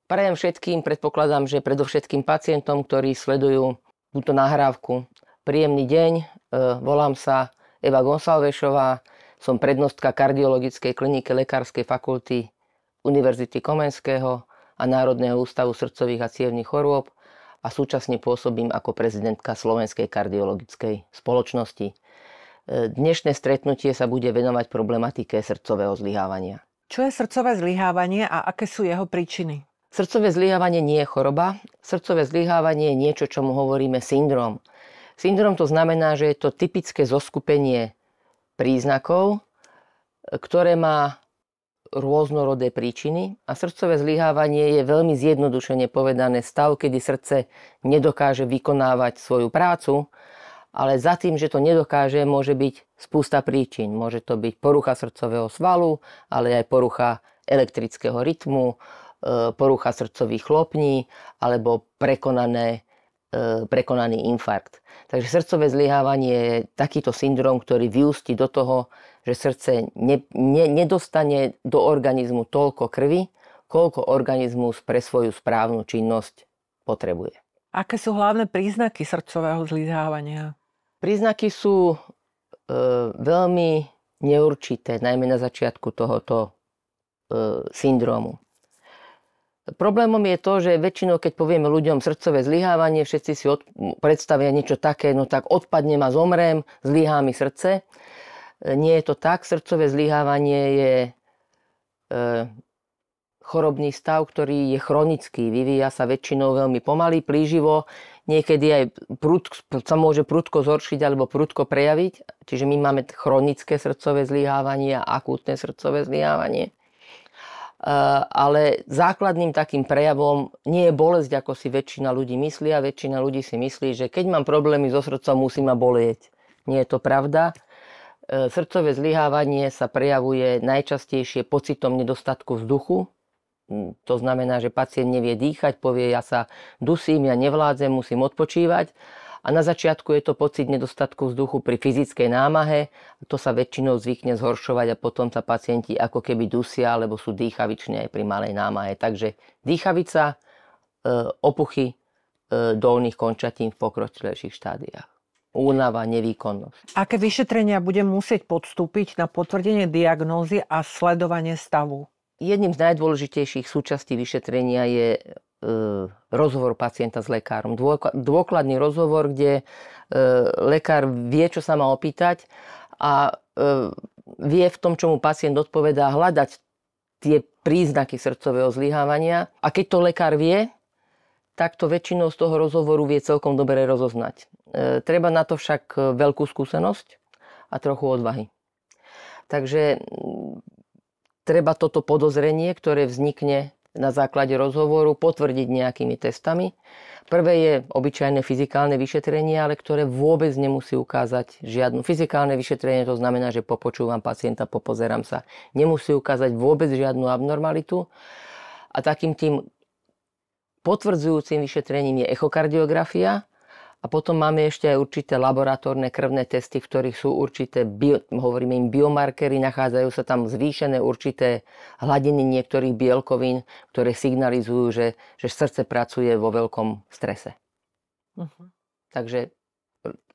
Prajem všetkým, predpokladám, že predovšetkým pacientom, ktorí sledujú túto nahrávku. Príjemný deň, volám sa Eva Gonsalvešová, som prednostka kardiologickej kliniky Lekárskej fakulty Univerzity Komenského a Národného ústavu srdcových a cievnych chorôb a súčasne pôsobím ako prezidentka Slovenskej kardiologickej spoločnosti. Dnešné stretnutie sa bude venovať problematike srdcového zlyhávania. Čo je srdcové zlyhávanie a aké sú jeho príčiny? Srdcové zlyhávanie nie je choroba. Srdcové zlyhávanie je niečo, čomu hovoríme syndrom. Syndrom to znamená, že je to typické zoskupenie príznakov, ktoré má rôznorodé príčiny. A srdcové zlyhávanie je veľmi zjednodušene povedané stav, kedy srdce nedokáže vykonávať svoju prácu, ale za tým, že to nedokáže, môže byť spústa príčin. Môže to byť porucha srdcového svalu, ale aj porucha elektrického rytmu, porucha srdcových chlopní alebo prekonaný infarkt. Takže srdcové zlyhávanie je takýto syndrom, ktorý vyústi do toho, že srdce nedostane do organizmu toľko krvi, koľko organizmus pre svoju správnu činnosť potrebuje. Aké sú hlavné príznaky srdcového zlyhávania? Príznaky sú veľmi neurčité, najmä na začiatku tohoto syndrómu. Problémom je to, že väčšinou, keď povieme ľuďom srdcové zlyhávanie, všetci si predstavia niečo také, no tak odpadnem a zomrem, zlyhá mi srdce. Nie je to tak. Srdcové zlyhávanie je chorobný stav, ktorý je chronický. Vyvíja sa väčšinou veľmi pomaly, plíživo. Niekedy aj sa môže prudko zhoršiť alebo prudko prejaviť. Čiže my máme chronické srdcové zlyhávanie a akútne srdcové zlyhávanie. Ale základným takým prejavom nie je bolesť, ako si väčšina ľudí myslí, a väčšina ľudí si myslí, že keď mám problémy so srdcom, musí ma bolieť. Nie je to pravda. Srdcové zlyhávanie sa prejavuje najčastejšie pocitom nedostatku vzduchu. To znamená, že pacient nevie dýchať, povie, ja sa dusím, ja nevládzem, musím odpočívať. A na začiatku je to pocit nedostatku vzduchu pri fyzickej námahe. To sa väčšinou zvykne zhoršovať a potom sa pacienti ako keby dusia, alebo sú dýchaviční aj pri malej námahe. Takže dýchavica, opuchy dolných končatín v pokročilejších štádiách. Únava, nevýkonnosť. Aké vyšetrenia budem musieť podstúpiť na potvrdenie diagnózy a sledovanie stavu? Jedným z najdôležitejších súčastí vyšetrenia je rozhovor pacienta s lekárom. Dôkladný rozhovor, kde lekár vie, čo sa má opýtať a vie v tom, čo mu pacient odpovedá, hľadať tie príznaky srdcového zlyhávania. A keď to lekár vie, tak to väčšinou z toho rozhovoru vie celkom dobre rozoznať. Treba na to však veľkú skúsenosť a trochu odvahy. Takže treba toto podozrenie, ktoré vznikne na základe rozhovoru, potvrdiť nejakými testami. Prvé je obyčajné fyzikálne vyšetrenie, ale ktoré vôbec nemusí ukázať žiadnu. Fyzikálne vyšetrenie to znamená, že popočúvam pacienta, popozerám sa. Nemusí ukázať vôbec žiadnu abnormalitu. A takým tým potvrdzujúcim vyšetrením je echokardiografia. A potom máme ešte aj určité laboratórne krvné testy, v ktorých sú určité, hovoríme im biomarkery, nachádzajú sa tam zvýšené určité hladiny niektorých bielkovín, ktoré signalizujú, že srdce pracuje vo veľkom strese. Takže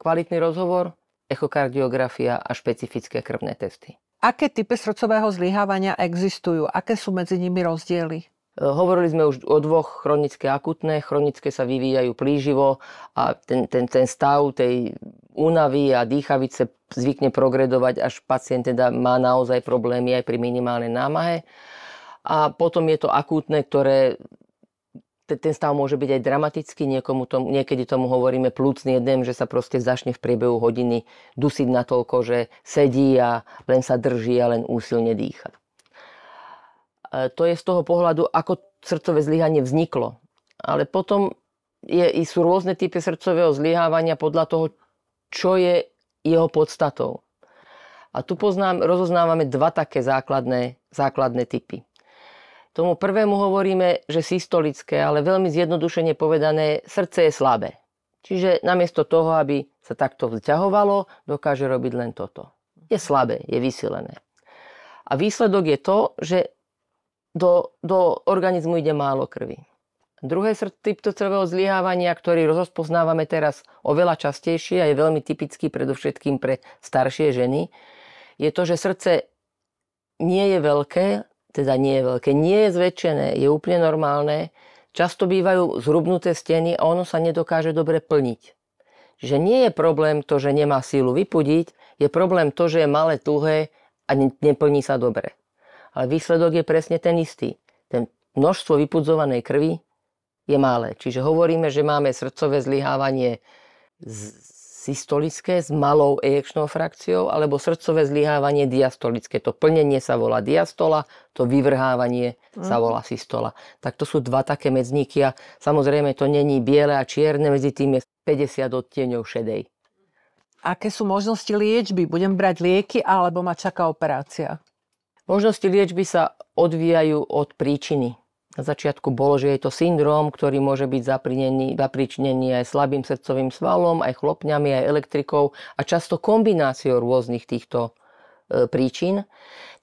kvalitný rozhovor, echokardiografia a špecifické krvné testy. Aké typy srdcového zlyhávania existujú? Aké sú medzi nimi rozdiely? Hovorili sme už o dvoch: chronické a akutné. Chronické sa vyvíjajú plíživo a ten stav tej únavy a dýchavice zvykne progredovať, až pacient teda má naozaj problémy aj pri minimálnej námahe. A potom je to akútne, ktoré ten stav môže byť aj dramatický. Niekedy tomu hovoríme plúcny edém, že sa proste začne v priebehu hodiny dusiť natoľko, že sedí a len sa drží a len úsilne dýcha. To je z toho pohľadu, ako srdcové zlyhanie vzniklo. Ale potom sú rôzne typy srdcového zlyhávania podľa toho, čo je jeho podstatou. A tu rozoznávame dva také základné typy. Tomu prvému hovoríme, že systolické, ale veľmi zjednodušene povedané, srdce je slabé. Čiže namiesto toho, aby sa takto vzťahovalo, dokáže robiť len toto. Je slabé, je vysilené. A výsledok je to, že do organizmu ide málo krvi. Druhé typ srdcového zlyhávania, ktorý rozpoznávame teraz oveľa častejšie a je veľmi typický predovšetkým pre staršie ženy, je to, že srdce nie je veľké, nie je zväčšené, je úplne normálne. Často bývajú zhrubnuté steny a ono sa nedokáže dobre plniť. Že nie je problém to, že nemá sílu vypudiť, je problém to, že je malé, tuhé a neplní sa dobre. Ale výsledok je presne ten istý. Ten množstvo vypudzovanej krvi je malé. Čiže hovoríme, že máme srdcové zlyhávanie systolické s malou ejekčnou frakciou alebo srdcové zlyhávanie diastolické. To plnenie sa volá diastola, to vyvrhávanie sa volá systola. Tak to sú dva také medzníky a samozrejme to není biele a čierne, medzi tým je 50 odtieňov šedej. Aké sú možnosti liečby? Budem brať lieky alebo ma čaká operácia? Možnosti liečby sa odvíjajú od príčiny. Na začiatku bolo, že je to syndrom, ktorý môže byť zapričinený aj slabým srdcovým svalom, aj chlopňami, aj elektrikou a často kombináciou rôznych týchto príčin.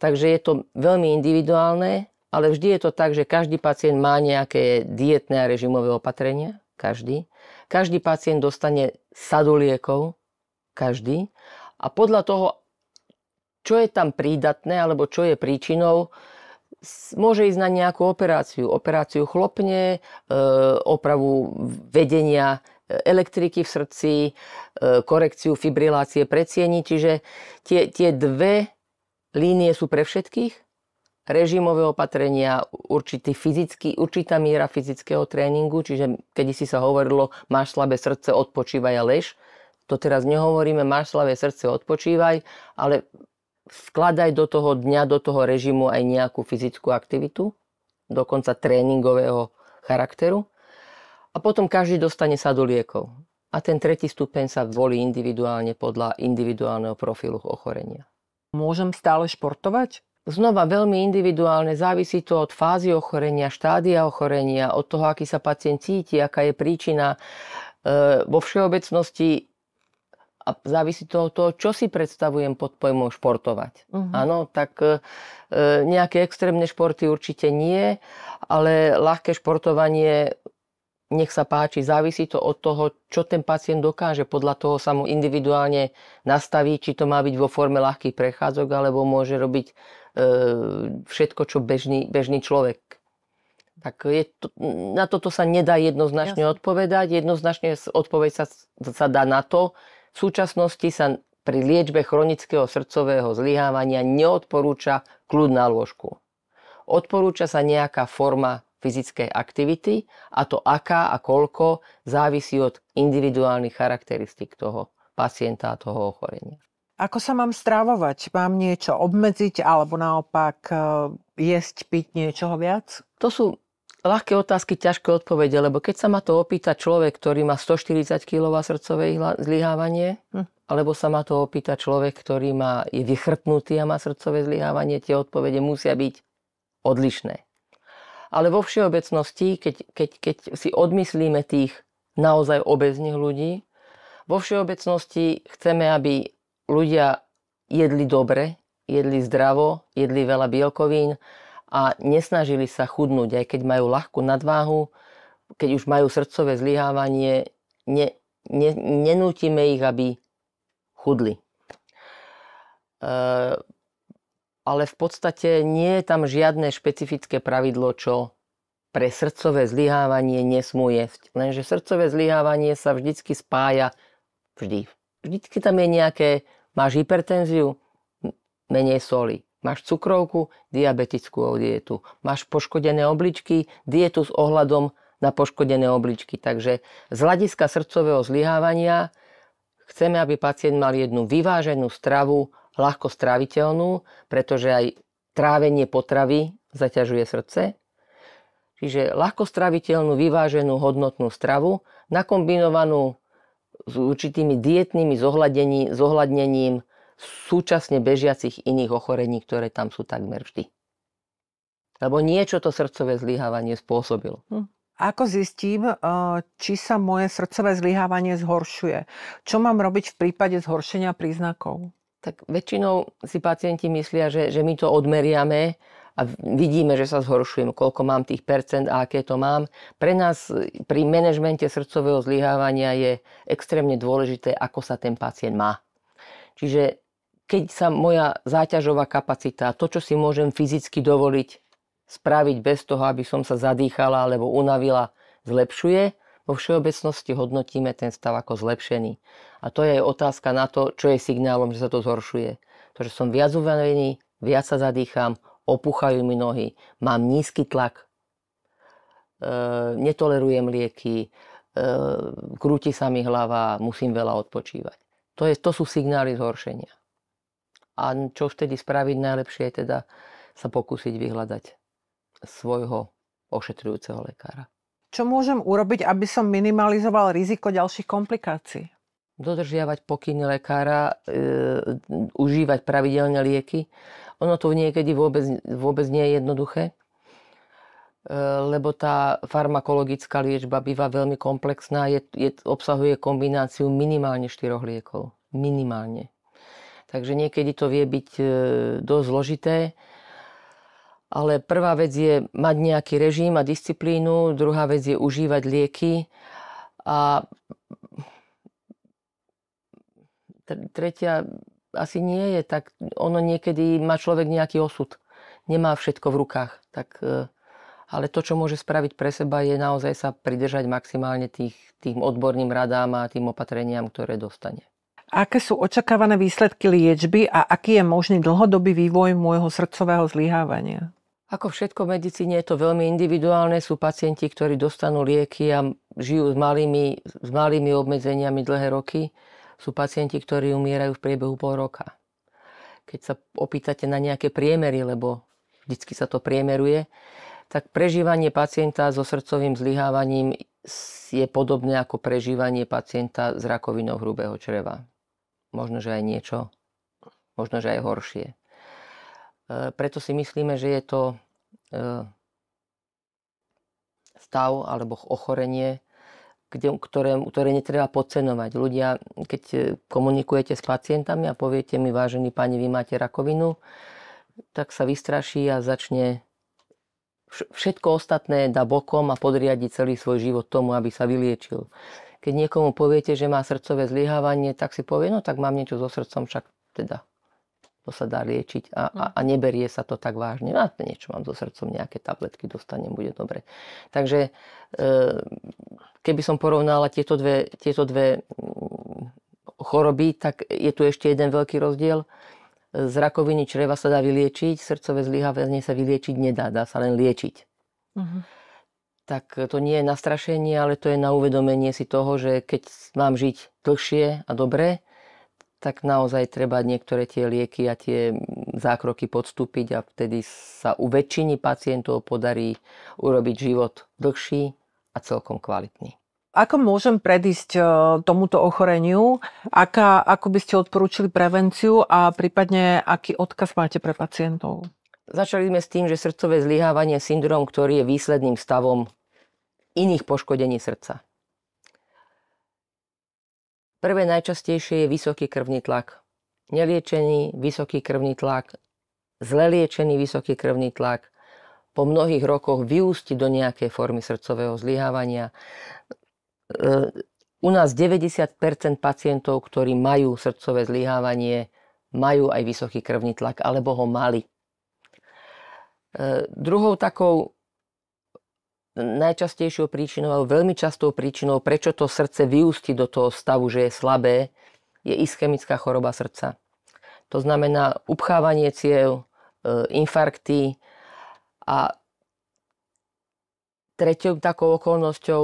Takže je to veľmi individuálne, ale vždy je to tak, že každý pacient má nejaké dietné a režimové opatrenia. Každý. Každý pacient dostane sadu liekov. Každý. A podľa toho, čo je tam prídatné alebo čo je príčinou, môže ísť na nejakú operáciu. Operáciu chlopne, opravu vedenia elektriky v srdci, korekciu fibrilácie predsiení. Čiže tie dve línie sú pre všetkých. Režimové opatrenia, určitá miera fyzického tréningu. Čiže kedysi sa hovorilo, máš slabé srdce, odpočívaj a lež. To teraz nehovoríme, máš slabé srdce, odpočívaj, ale vkladaj do toho dňa, do toho režimu aj nejakú fyzickú aktivitu, dokonca tréningového charakteru. A potom každý dostane sadu liekov. A ten tretí stupeň sa volí individuálne podľa individuálneho profilu ochorenia. Môžem stále športovať? Znova veľmi individuálne, závisí to od fázy ochorenia, štádia ochorenia, od toho, aký sa pacient cíti, aká je príčina. Vo všeobecnosti a závisí to od toho, čo si predstavujem pod pojmom športovať. Áno, tak nejaké extrémne športy určite nie, ale ľahké športovanie, nech sa páči, závisí to od toho, čo ten pacient dokáže. Podľa toho sa mu individuálne nastaví, či to má byť vo forme ľahkých prechádzok, alebo môže robiť všetko, čo bežný človek. Tak na toto sa nedá jednoznačne odpovedať. Jednoznačne odpoveď sa dá na to. V súčasnosti sa pri liečbe chronického srdcového zlyhávania neodporúča kľud na lôžku. Odporúča sa nejaká forma fyzickej aktivity a to aká a koľko závisí od individuálnych charakteristík toho pacienta a toho ochorenia. Ako sa mám stravovať? Mám niečo obmedziť alebo naopak jesť, piť niečoho viac? To sú ľahké otázky, ťažké odpovede, lebo keď sa ma to opýta človek, ktorý má 140 kg srdcové zlyhávanie, alebo sa ma to opýta človek, ktorý je vychrtnutý a má srdcové zlyhávanie, tie odpovede musia byť odlišné. Ale vo všeobecnosti, keď si odmyslíme tých naozaj obéznych ľudí, vo všeobecnosti chceme, aby ľudia jedli dobre, jedli zdravo, jedli veľa bielkovín a nesnažili sa chudnúť, aj keď majú ľahkú nadváhu, keď už majú srdcové zlyhávanie, nenútime ich, aby chudli. Ale v podstate nie je tam žiadne špecifické pravidlo, čo pre srdcové zlyhávanie nesmú jesť. Lenže srdcové zlyhávanie sa vždycky spája Vždycky tam je nejaké, máš hypertenziu, menej soli. Máš cukrovku, diabetickú dietu. Máš poškodené obličky, dietu s ohľadom na poškodené obličky. Takže z hľadiska srdcového zlyhávania chceme, aby pacient mal jednu vyváženú stravu, ľahko stráviteľnú, pretože aj trávenie potravy zaťažuje srdce. Čiže ľahko stráviteľnú, vyváženú, hodnotnú stravu, nakombinovanú s určitými dietnými zohľadnením súčasne bežiacich iných ochorení, ktoré tam sú takmer vždy. Lebo niečo to srdcové zlyhávanie spôsobilo. Ako zistím, či sa moje srdcové zlyhávanie zhoršuje? Čo mám robiť v prípade zhoršenia príznakov? Tak väčšinou si pacienti myslia, že my to odmeriame a vidíme, že sa zhoršujem, koľko mám tých percent a aké to mám. Pre nás pri manažmente srdcového zlyhávania je extrémne dôležité, ako sa ten pacient má. Čiže keď sa moja záťažová kapacita, to, čo si môžem fyzicky dovoliť spraviť bez toho, aby som sa zadýchala alebo unavila, zlepšuje, vo všeobecnosti hodnotíme ten stav ako zlepšený. A to je otázka na to, čo je signálom, že sa to zhoršuje. To, že som viac unavený, viac sa zadýcham, opúchajú mi nohy, mám nízky tlak, netolerujem lieky, krúti sa mi hlava, musím veľa odpočívať. To sú signály zhoršenia. A čo vtedy spraviť najlepšie je teda sa pokúsiť vyhľadať svojho ošetrujúceho lekára. Čo môžem urobiť, aby som minimalizoval riziko ďalších komplikácií? Dodržiavať pokyny lekára, užívať pravidelne lieky. Ono to niekedy vôbec nie je jednoduché, lebo tá farmakologická liečba býva veľmi komplexná, obsahuje kombináciu minimálne 4 liekov. Minimálne. Takže niekedy to vie byť dosť zložité. Ale prvá vec je mať nejaký režim a disciplínu, druhá vec je užívať lieky a tretia asi nie je, tak ono niekedy má človek nejaký osud. Nemá všetko v rukách. Ale to, čo môže spraviť pre seba, je naozaj sa pridržať maximálne tým odborným radám a tým opatreniam, ktoré dostane. Aké sú očakávané výsledky liečby a aký je možný dlhodobý vývoj môjho srdcového zlyhávania? Ako všetko v medicíne je to veľmi individuálne. Sú pacienti, ktorí dostanú lieky a žijú s malými obmedzeniami dlhé roky. Sú pacienti, ktorí umierajú v priebehu pol roka. Keď sa opýtate na nejaké priemery, lebo vždycky sa to priemeruje, tak prežívanie pacienta so srdcovým zlyhávaním je podobné ako prežívanie pacienta s rakovinou hrubého čreva. Možno, že aj niečo, možno, že aj horšie. Preto si myslíme, že je to stav alebo ochorenie, ktoré netreba podceňovať. Ľudia, keď komunikujete s pacientami a poviete mi, vážený pani, vy máte rakovinu, tak sa vystraší a začne všetko ostatné dá bokom a podriadi celý svoj život tomu, aby sa vyliečil. Keď niekomu poviete, že má srdcové zlyhávanie, tak si povie, no tak mám niečo so srdcom, však teda to sa dá liečiť a neberie sa to tak vážne. No, niečo mám so srdcom, nejaké tabletky dostanem, bude dobre. Takže keby som porovnala tieto dve choroby, tak je tu ešte jeden veľký rozdiel. Z rakoviny čreva sa dá vyliečiť, srdcové zlyhávanie sa vyliečiť nedá, dá sa len liečiť. Tak to nie je nastrašenie, ale to je na uvedomenie si toho, že keď mám žiť dlhšie a dobre, tak naozaj treba niektoré tie lieky a tie zákroky podstúpiť a vtedy sa u väčšiny pacientov podarí urobiť život dlhší a celkom kvalitný. Ako môžem predísť tomuto ochoreniu? Ako by ste odporúčili prevenciu a prípadne aký odkaz máte pre pacientov? Začali sme s tým, že srdcové zlyhávanie je syndrom, ktorý je výsledným stavom iných poškodení srdca. Prvé najčastejšie je vysoký krvný tlak. Neliečený vysoký krvný tlak, zle liečený vysoký krvný tlak po mnohých rokoch vyústi do nejakej formy srdcového zlyhávania. U nás 90% pacientov, ktorí majú srdcové zlyhávanie, majú aj vysoký krvný tlak, alebo ho mali. Druhou takou najčastejšou príčinou, alebo veľmi častou príčinou, prečo to srdce vyústi do toho stavu, že je slabé, je ischemická choroba srdca. To znamená upchávanie ciev, infarkty a treťou takou okolnosťou,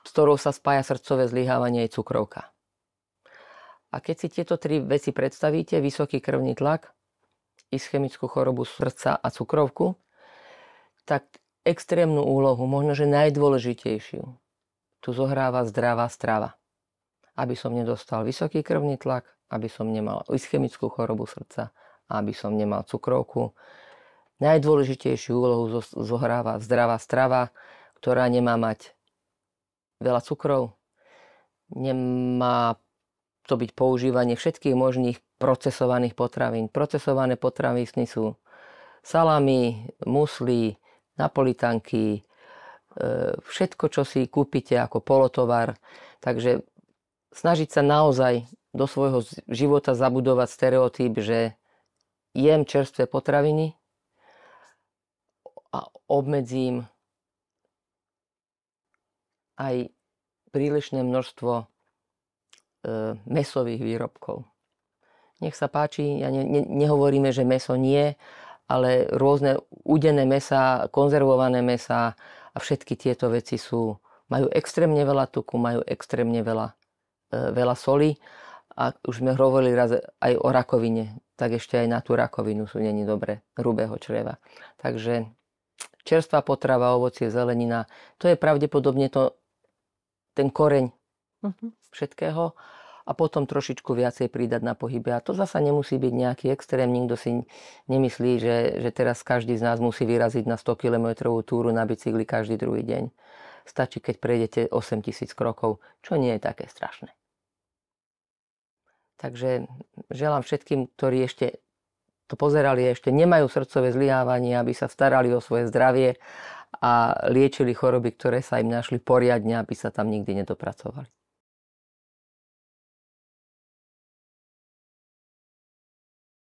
s ktorou sa spája srdcové zlyhávanie, je cukrovka. A keď si tieto tri veci predstavíte, vysoký krvný tlak, ischemickú chorobu srdca a cukrovku, tak extrémnu úlohu, možno že najdôležitejšiu, tu zohráva zdravá strava. Aby som nedostal vysoký krvný tlak, aby som nemal ischemickú chorobu srdca a aby som nemal cukrovku. Najdôležitejšiu úlohu zohráva zdravá strava, ktorá nemá mať veľa cukrov, nemá to byť používanie všetkých možných procesovaných potravín. Procesované potraviny sú salami, musli, napolitanky, všetko, čo si kúpite ako polotovar. Takže snažiť sa naozaj do svojho života zabudovať stereotyp, že jem čerstvé potraviny a obmedzím aj prílišné množstvo mäsových výrobkov. Nech sa páči, nehovoríme, že mäso nie, ale rôzne udené mäsá, konzervované mäsá a všetky tieto veci majú extrémne veľa tuku, majú extrémne veľa soli a už sme hovorili raz aj o rakovine, tak ešte aj na tú rakovinu není dobre hrubého čreva. Takže čerstvá potrava, ovocie, zelenina, to je pravdepodobne ten koreň všetkého a potom trošičku viacej pridať na pohybe. A to zasa nemusí byť nejaký extrém, nikto si nemyslí, že teraz každý z nás musí vyraziť na 100 kilometrovú túru na bicykli každý druhý deň. Stačí, keď prejdete 8000 krokov, čo nie je také strašné. Takže želám všetkým, ktorí ešte to pozerali, ešte nemajú srdcové zlyhávanie, aby sa starali o svoje zdravie a liečili choroby, ktoré sa im našli poriadne, aby sa tam nikdy nedopracovali.